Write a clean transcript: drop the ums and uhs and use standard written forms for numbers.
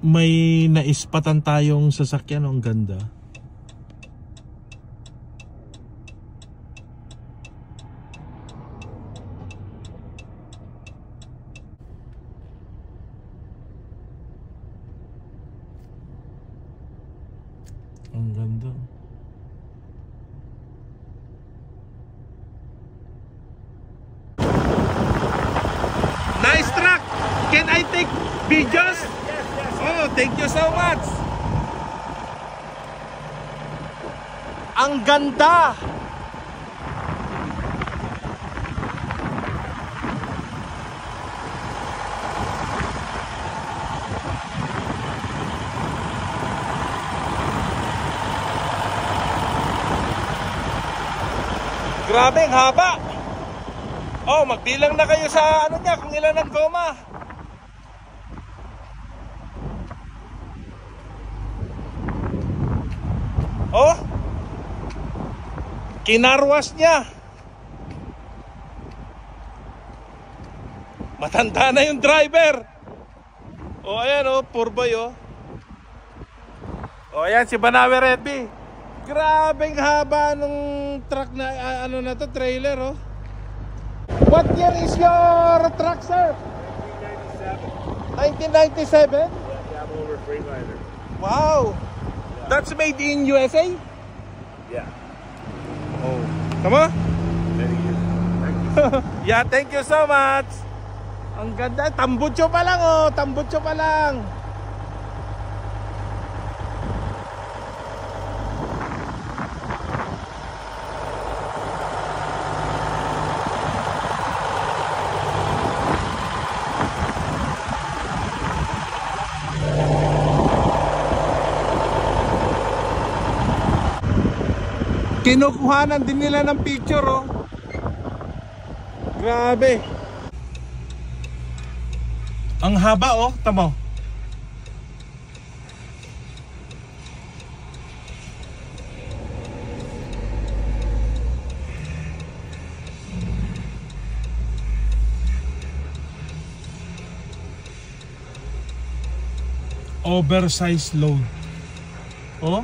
may naispatan tayong sasakyan. Ang ganda. Ang ganda. Nice truck! Can I take videos? Oh, thank you so much. Ang ganda. Grabe, ang haba. Oh, magbilang na kayo sa ano niya, kung ilan ang goma. Oh, kinarwas niya. Matanda na yung driver. Oh, ayan oh, poor boy oh. Oh, ayan si Banawe Redby. Grabeng haba nung truck na ano na to, trailer oh. What year is your truck, sir? 1997. 1997? Yeah, Capital River Freightliner. Wow. That's made in USA? Yeah. Oh. Tama? Many years. Thank you. Yeah, thank you so much. Ang ganda. Tambutso pa lang oh. Tambutso pa lang. Kinukuhanan din nila ng picture oh. Grabe. Ang haba oh, tamo. Oversized load. Oh.